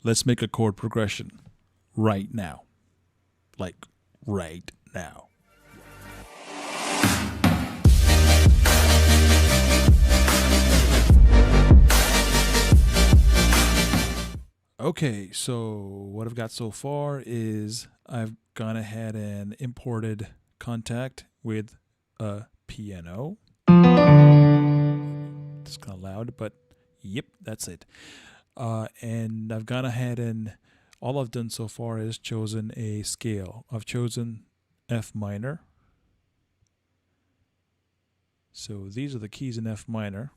let's make a chord progression right now. Like right now. Okay, so what I've got so far is I've gone ahead and imported Contact with a piano. It's kind of loud, but yep, that's it. And I've gone ahead and all I've done so far is chosen a scale. I've chosen F minor. So these are the keys in F minor.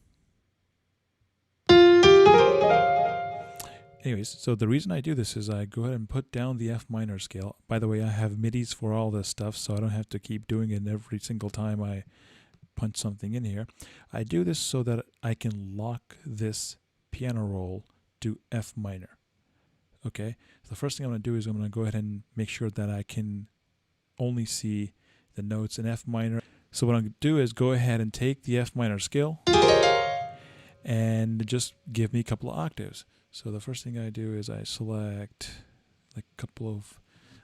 Anyways, so the reason I do this is I go ahead and put down the F minor scale. By the way, I have MIDIs for all this stuff, so I don't have to keep doing it every single time I punch something in here. I do this so that I can lock this piano roll to F minor. Okay, so the first thing I'm going to do is I'm going to go ahead and make sure that I can only see the notes in F minor. So what I'm going to do is go ahead and take the F minor scale and just give me a couple of octaves. So the first thing I do is I select like a couple of,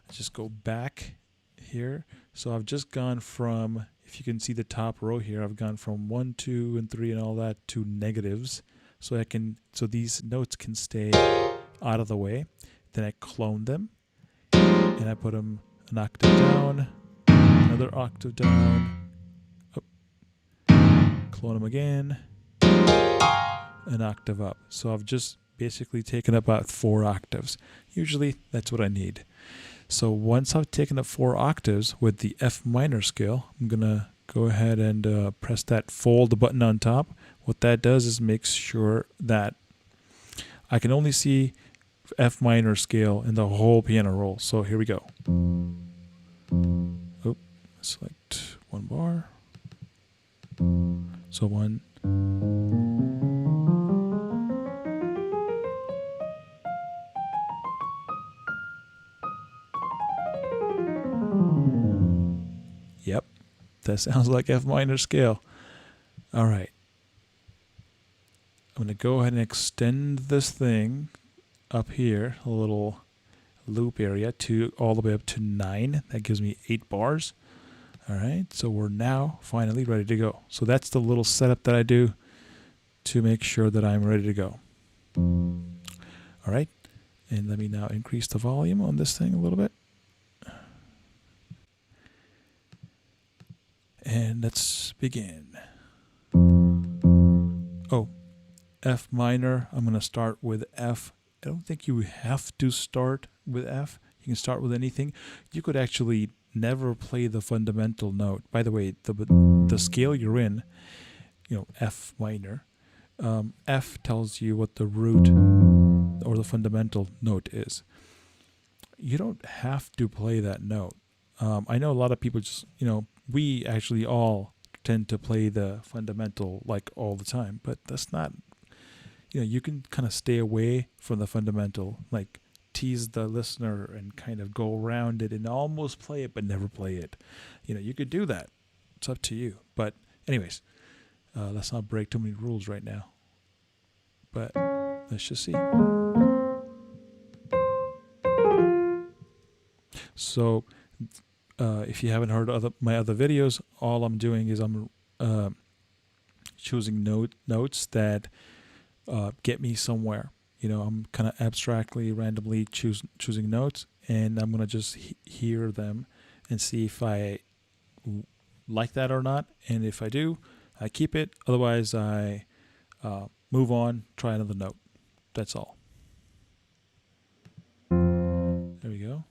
I just go back here. So I've just gone from, if you can see the top row here, I've gone from 1, 2, and 3 and all that to negatives. So so these notes can stay out of the way. Then I clone them and I put them an octave down, another octave down, clone them again, an octave up. So I've just basically taken up about 4 octaves. Usually that's what I need. So once I've taken up 4 octaves with the F minor scale, I'm gonna go ahead and press that fold button on top. What that does is makes sure that I can only see F minor scale in the whole piano roll. So here we go. Oh, select one bar. So 1. Yep, that sounds like F minor scale. All right. I'm going to go ahead and extend this thing up here, a little loop area, to all the way up to 9. That gives me 8 bars. All right, so we're now finally ready to go. So that's the little setup that I do to make sure that I'm ready to go. All right, and let me now increase the volume on this thing a little bit. And let's begin. Oh, F minor, I'm going to start with F. I don't think you have to start with F. You can start with anything. You could actually never play the fundamental note. By the way, the scale you're in, you know, F minor, F tells you what the root or the fundamental note is. You don't have to play that note. I know a lot of people just, you know, we actually all tend to play the fundamental like all the time, but that's not, you know, you can kind of stay away from the fundamental, like tease the listener and kind of go around it and almost play it but never play it. You know, you could do that. It's up to you. But anyways, let's not break too many rules right now. But let's just see. So if you haven't heard my other videos, all I'm doing is I'm choosing notes that get me somewhere. You know, I'm kind of abstractly, randomly choosing notes, and I'm going to just hear them and see if I like that or not. And if I do, I keep it. Otherwise, I move on, try another note. That's all. There we go.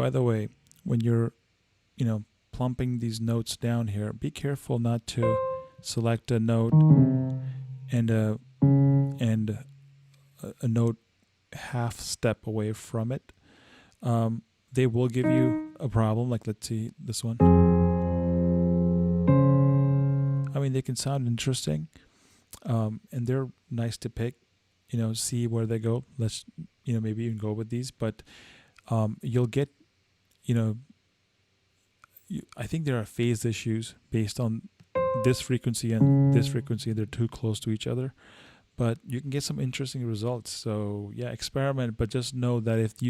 by the way, when you're, plumping these notes down here, be careful not to select a note and a note half step away from it. They will give you a problem. Like, let's see this one. I mean, they can sound interesting, and they're nice to pick. See where they go. Let's, maybe even go with these, but you'll get, I think there are phase issues based on this frequency and this frequency. They're too close to each other, but you can get some interesting results. So yeah, experiment, but just know that if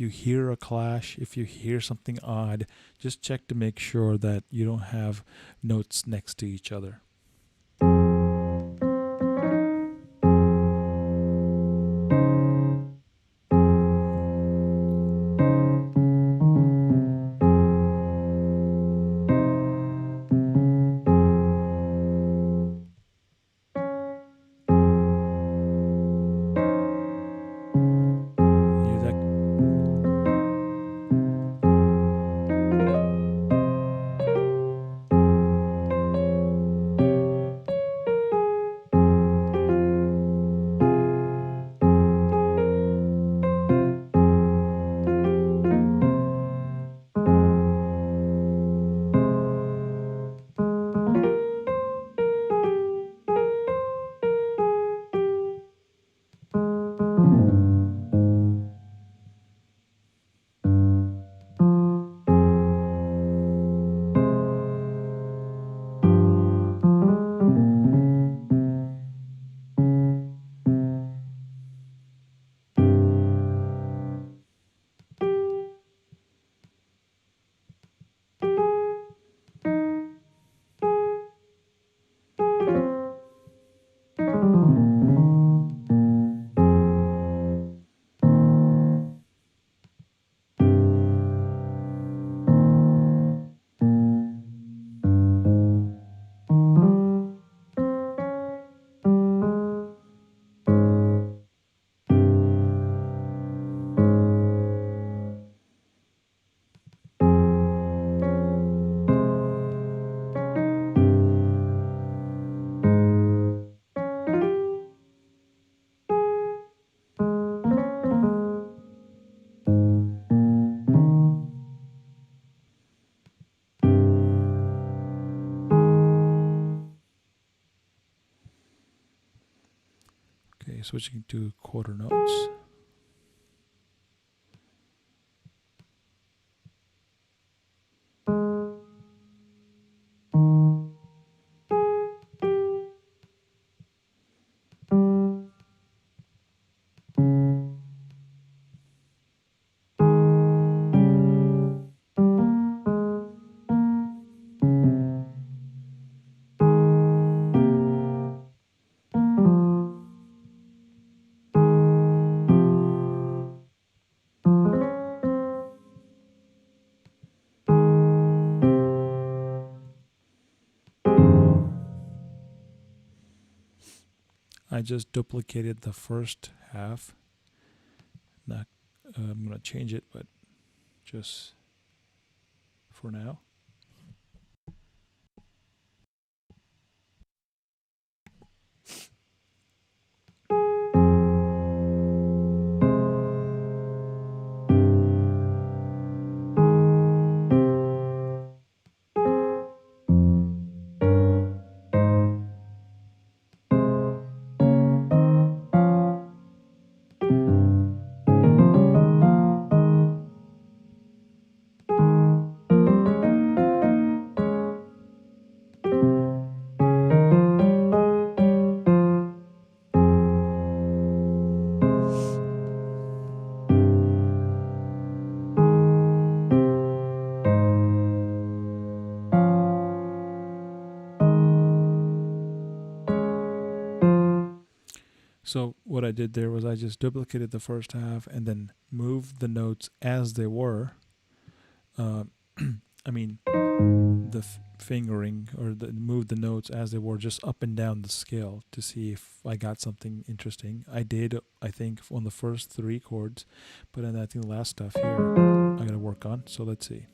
you hear a clash, if you hear something odd, just check to make sure that you don't have notes next to each other. Okay, switching to quarter notes. I just duplicated the first half. Not, I'm going to change it, but just for now. So what I did there was I just duplicated the first half and then moved the notes as they were. I mean, the fingering or moved the notes as they were, just up and down the scale to see if I got something interesting. I did, I think, on the first three chords, but then I think the last stuff here. I gotta work on. So let's see.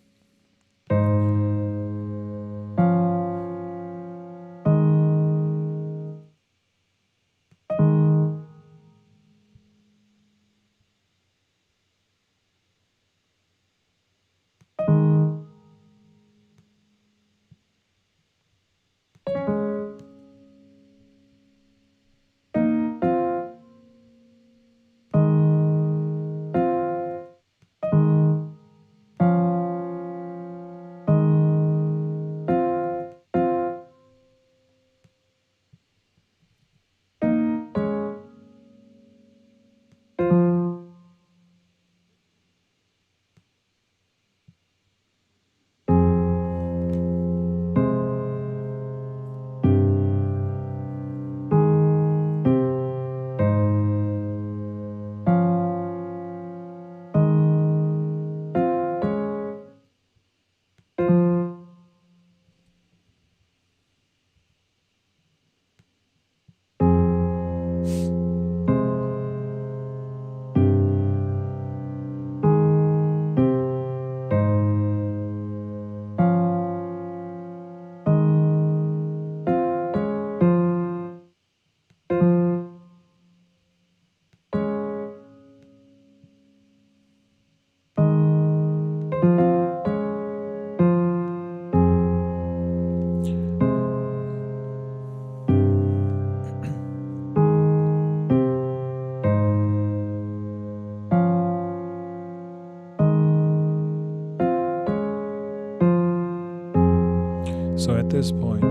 So at this point,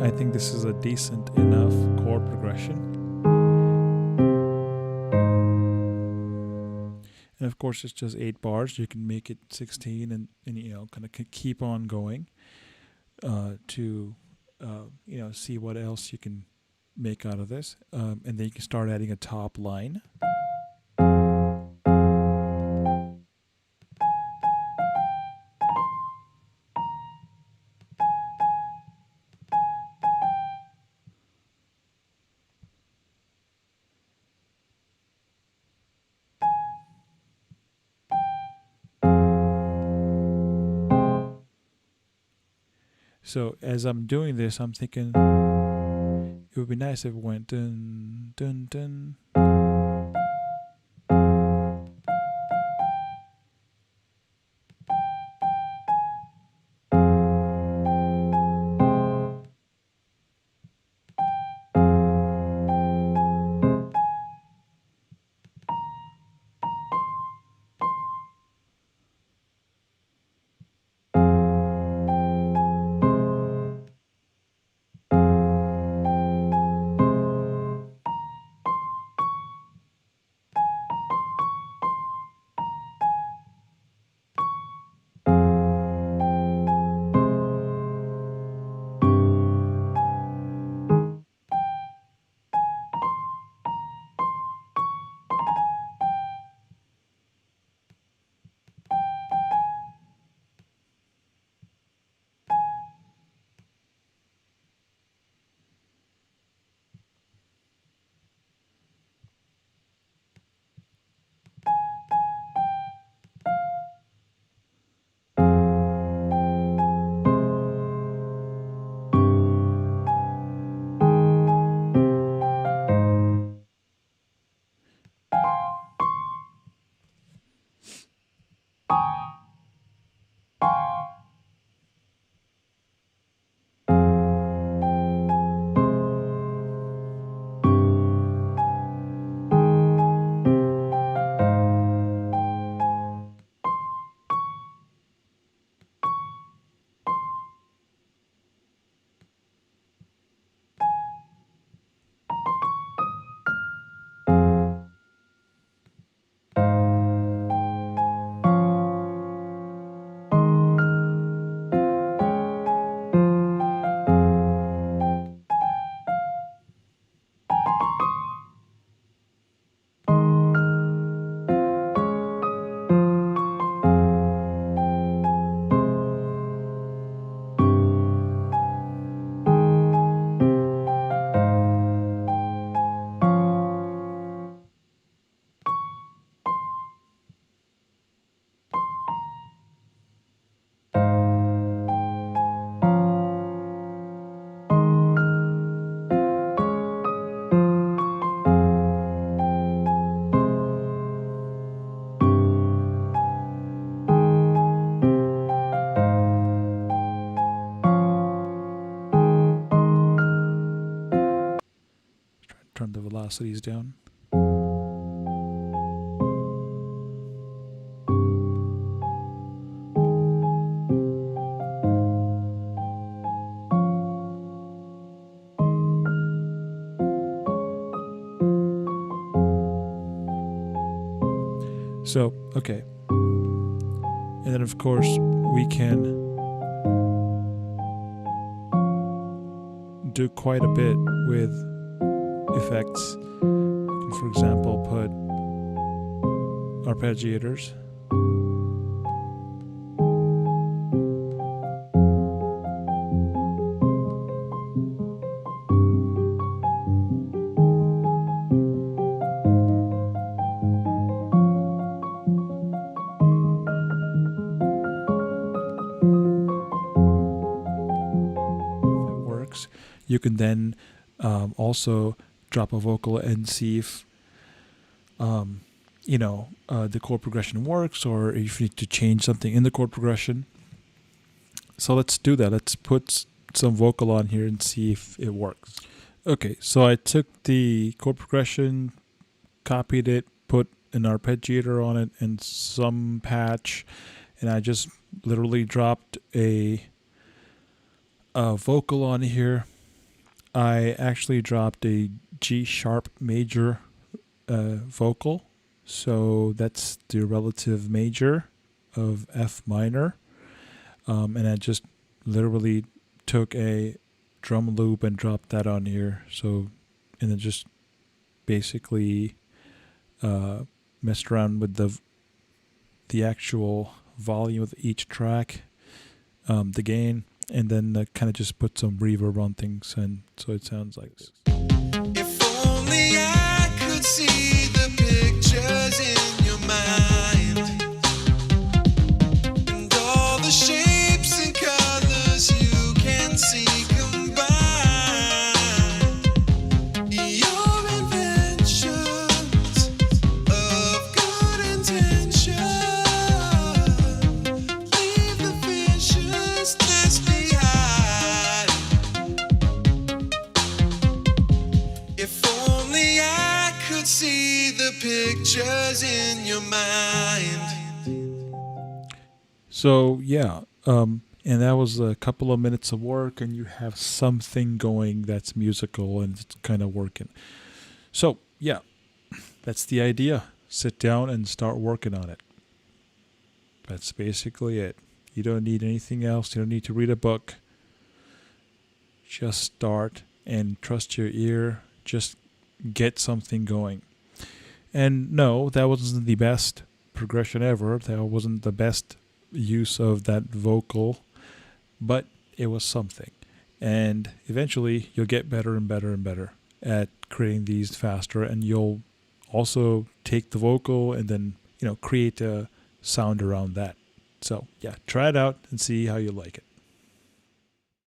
I think this is a decent enough chord progression. And of course, it's just 8 bars. You can make it 16 and kind of keep on going to, see what else you can make out of this. And then you can start adding a top line. So as I'm doing this, I'm thinking it would be nice if it went dun dun dun. turn the velocities down. So, okay. And then, of course, we can do quite a bit with effects. We can, for example, put arpeggiators. You can then also drop a vocal and see if the chord progression works, or if you need to change something in the chord progression. So let's do that. Let's put some vocal on here and see if it works. Okay, so I took the chord progression, copied it, put an arpeggiator on it and some patch, and I just literally dropped a vocal on here. I actually dropped a G sharp major vocal, so that's the relative major of F minor, and I just literally took a drum loop and dropped that on here. So, and then just basically messed around with the actual volume of each track, the gain, and then kind of just put some reverb on things, and so it sounds like this. If only I could see the pictures in your mind, and all the shapes and colors you can see combined. Your inventions of good intention, leave the viciousness behind. If only I could see the pictures in your mind. So yeah, and that was a couple of minutes of work, and you have something going that's musical and it's kind of working. So yeah, that's the idea. Sit down and start working on it. That's basically it. You don't need anything else. You don't need to read a book. Just start and trust your ear. Just get something going. And no, that wasn't the best progression ever. That wasn't the best use of that vocal, but it was something. And eventually you'll get better and better and better at creating these faster, and you'll also take the vocal and then, create a sound around that. So yeah, try it out and see how you like it.